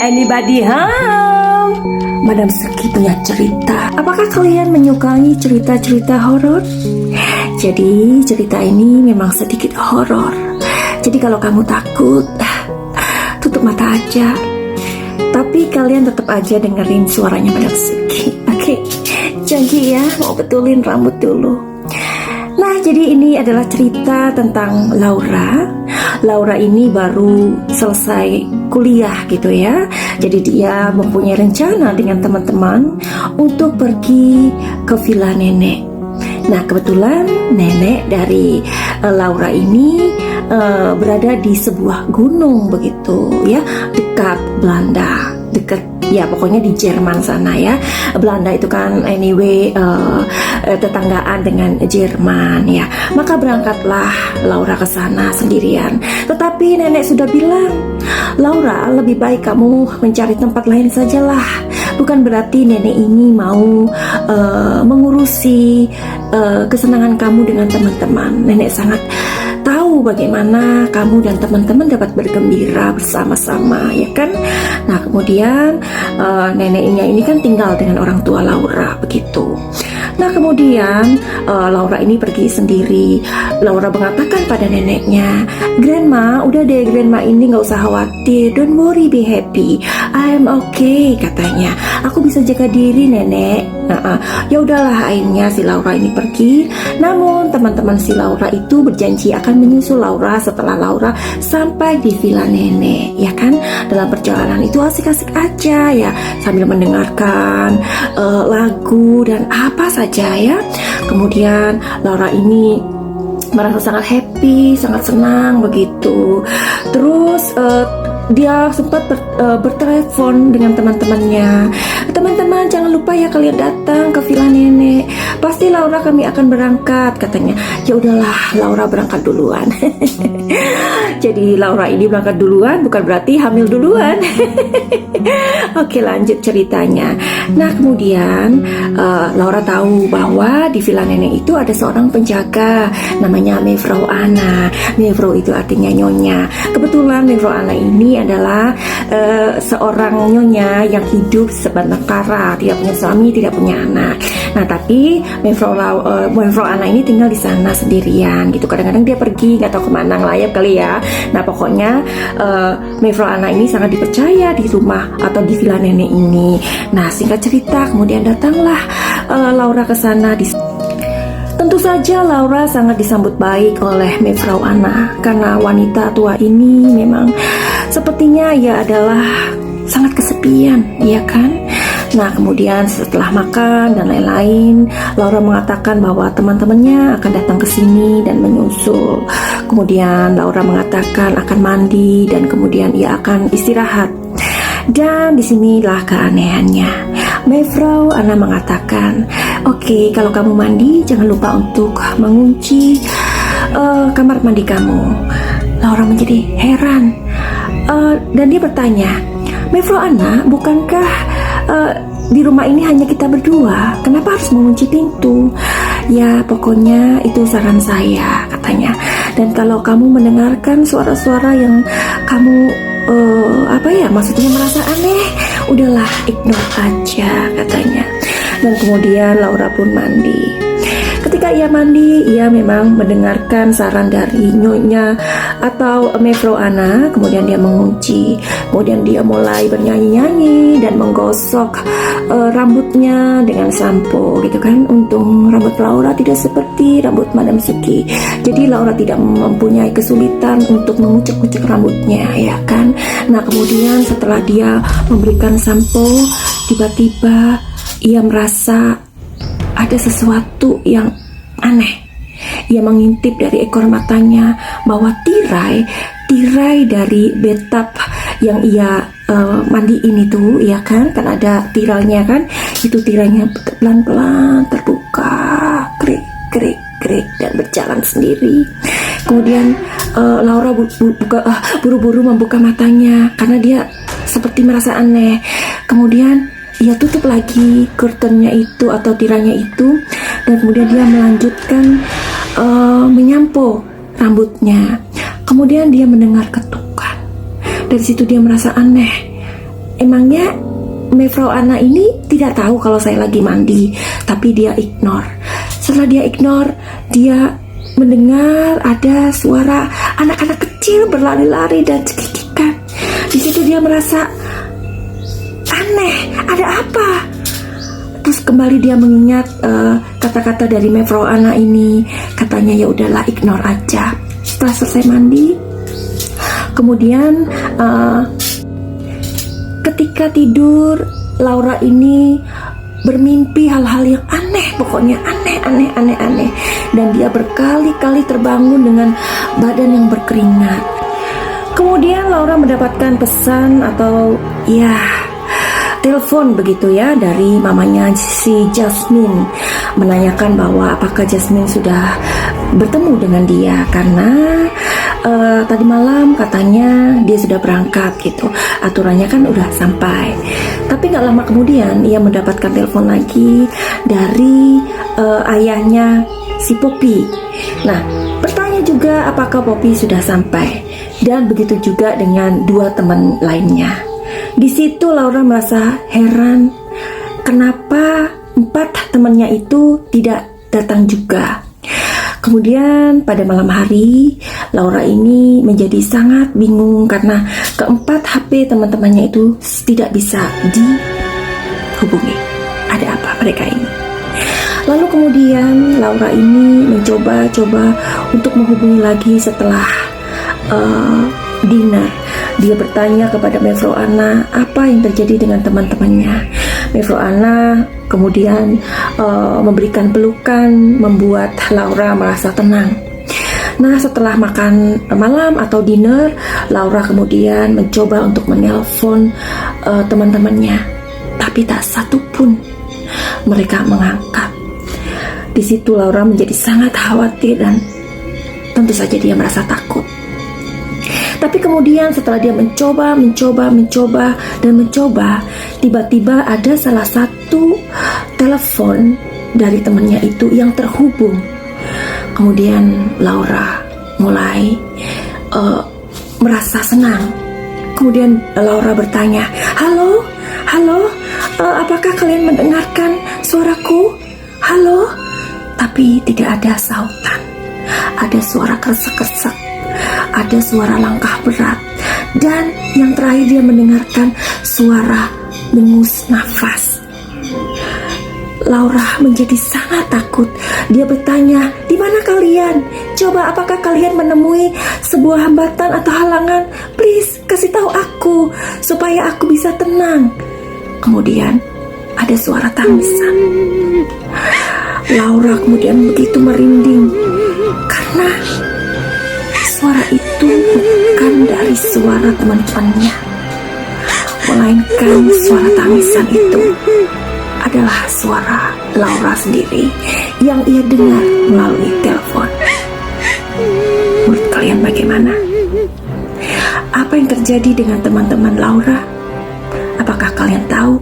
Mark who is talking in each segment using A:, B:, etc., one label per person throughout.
A: Anybody home? Madam Suki punya cerita. Apakah kalian menyukai cerita-cerita horor? Jadi cerita ini memang sedikit horor. Jadi kalau kamu takut, tutup mata aja. Tapi kalian tetap aja dengerin suaranya Madam Suki. Oke, janji ya, mau betulin rambut dulu. Nah, jadi ini adalah cerita tentang Laura. Laura ini baru selesai kuliah gitu ya. Jadi dia mempunyai rencana dengan teman-teman untuk pergi ke villa nenek. Nah, kebetulan nenek dari Laura ini berada di sebuah gunung begitu ya, dekat Belanda, dekat ya pokoknya di Jerman sana ya. Belanda itu kan anyway tetanggaan dengan Jerman ya. Maka berangkatlah Laura ke sana sendirian. Tetapi nenek sudah bilang, Laura, lebih baik kamu mencari tempat lain sajalah. Bukan berarti nenek ini mau mengurusi kesenangan kamu dengan teman-teman. Nenek sangat tahu bagaimana kamu dan teman-teman dapat bergembira bersama-sama, ya kan? Nah, kemudian neneknya ini kan tinggal dengan orang tua Laura begitu. Nah, kemudian Laura ini pergi sendiri. Laura mengatakan pada neneknya, "Grandma, udah deh Grandma, ini nggak usah khawatir. Don't worry, be happy. I'm okay," katanya. "Aku bisa jaga diri, nenek." Ya udahlah, akhirnya si Laura ini pergi. Namun teman-teman si Laura itu berjanji akan menyusul Laura setelah Laura sampai di villa nenek, ya kan? Dalam perjalanan itu asik-asik aja ya, sambil mendengarkan lagu dan apa saja ya. Kemudian Laura ini merasa sangat happy, sangat senang begitu. Terus dia sempat bertelepon dengan teman-temannya. "Teman-teman, jangan lupa ya kalian datang ke villa nenek. Pasti Laura kami akan berangkat," katanya. Ya udahlah, Laura berangkat duluan. Jadi Laura ini berangkat duluan bukan berarti hamil duluan. Oke, lanjut ceritanya. Nah, kemudian Laura tahu bahwa di villa nenek itu ada seorang penjaga namanya Mevrouw Anna. Mevrouw itu artinya nyonya. Kebetulan Mevrouw Anna ini adalah seorang nyonya yang hidup sebatang, tidak punya suami, tidak punya anak. Nah, tapi Mevrouw Anna ini tinggal di sana sendirian gitu. Kadang-kadang dia pergi nggak tahu kemana, ngelayap kali ya. Nah, pokoknya Mevrouw Anna ini sangat dipercaya di rumah atau di villa nenek ini. Nah, singkat cerita, kemudian datanglah Laura ke sana. Tentu saja Laura sangat disambut baik oleh Mevrouw Anna karena wanita tua ini memang sepertinya ia adalah sangat kesepian, ya kan? Nah, kemudian setelah makan dan lain-lain, Laura mengatakan bahwa teman-temannya akan datang ke sini dan menyusul. Kemudian Laura mengatakan akan mandi dan kemudian ia akan istirahat. Dan disinilah keanehannya. Mevrouw Anna mengatakan, "Oke, kalau kamu mandi jangan lupa untuk mengunci kamar mandi kamu." Laura menjadi heran dan dia bertanya, "Mevrouw Anna, bukankah di rumah ini hanya kita berdua? Kenapa harus mengunci pintu?" "Ya, pokoknya itu saran saya," katanya. "Dan kalau kamu mendengarkan suara-suara yang kamu maksudnya merasa aneh, udahlah ignore aja," katanya. Dan kemudian Laura pun mandi. Ketika ia mandi, ia memang mendengarkan saran dari nyonya atau Mevrouw Anna. Kemudian dia mengunci. Kemudian dia mulai bernyanyi-nyanyi dan menggosok rambutnya dengan sampo gitu kan. Untung rambut Laura tidak seperti rambut Madam Suki. Jadi Laura tidak mempunyai kesulitan untuk mengucek-ucek rambutnya, ya kan. Nah, kemudian setelah dia memberikan sampo, tiba-tiba ia merasa ada sesuatu yang aneh. Ia mengintip dari ekor matanya bahwa tirai dari bathtub yang ia mandiin itu, ya kan ada tirainya kan, itu tirainya pelan-pelan terbuka, krik dan berjalan sendiri. Kemudian Laura buru-buru membuka matanya karena dia seperti merasa aneh. Kemudian ia tutup lagi curtainnya itu atau tirainya itu, dan kemudian dia melanjutkan menyampo rambutnya. Kemudian dia mendengar ketukan. Dari situ dia merasa aneh. emangnya Mevrouw Anna ini tidak tahu kalau saya lagi mandi, tapi dia ignore. Setelah dia ignore, dia mendengar ada suara anak-anak kecil berlari-lari dan cekikikan. Di situ dia merasa aneh, ada apa? Terus kembali dia mengingat kata-kata dari Mevrouw Anna ini. Katanya ya udahlah, ignore aja. Setelah selesai mandi, kemudian ketika tidur, Laura ini bermimpi hal-hal yang aneh, pokoknya aneh. Dan dia berkali-kali terbangun dengan badan yang berkeringat. Kemudian Laura mendapatkan pesan atau ya telepon begitu ya dari mamanya si Jasmine, menanyakan bahwa apakah Jasmine sudah bertemu dengan dia, karena tadi malam katanya dia sudah berangkat gitu, aturannya kan udah sampai. Tapi gak lama kemudian ia mendapatkan telepon lagi dari ayahnya si Poppy. Nah, bertanya juga apakah Poppy sudah sampai, dan begitu juga dengan dua teman lainnya. Di situ Laura merasa heran kenapa 4 temannya itu tidak datang juga. Kemudian pada malam hari, Laura ini menjadi sangat bingung karena keempat HP teman-temannya itu tidak bisa dihubungi. Ada apa mereka ini? Lalu kemudian Laura ini mencoba untuk menghubungi lagi setelah dinner. Dia bertanya kepada Mevrouw Anna apa yang terjadi dengan teman-temannya. Mevrouw Anna kemudian memberikan pelukan, membuat Laura merasa tenang. Nah, setelah makan malam atau dinner, Laura kemudian mencoba untuk menelpon teman-temannya, tapi tak satu pun mereka mengangkat. Di situ Laura menjadi sangat khawatir dan tentu saja dia merasa takut. Tapi kemudian setelah dia mencoba, tiba-tiba ada salah satu telepon dari temannya itu yang terhubung. Kemudian Laura mulai merasa senang. Kemudian Laura bertanya, halo, apakah kalian mendengarkan suaraku? Halo? Tapi tidak ada sautan. Ada suara kresek-kresek, ada suara langkah berat, dan yang terakhir dia mendengarkan suara dengus nafas. Laura menjadi sangat takut. Dia bertanya, di mana kalian? Coba apakah kalian menemui sebuah hambatan atau halangan? Please, kasih tahu aku supaya aku bisa tenang. Kemudian ada suara tangisan. Laura kemudian begitu merinding karena suara itu bukan dari suara teman-temannya, melainkan suara tangisan itu adalah suara Laura sendiri yang ia dengar melalui telepon. Menurut kalian bagaimana? Apa yang terjadi dengan teman-teman Laura? Apakah kalian tahu?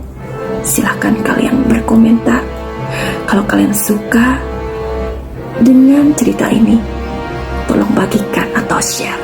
A: Silahkan kalian berkomentar. Kalau kalian suka dengan cerita ini, tolong bagikan atau share.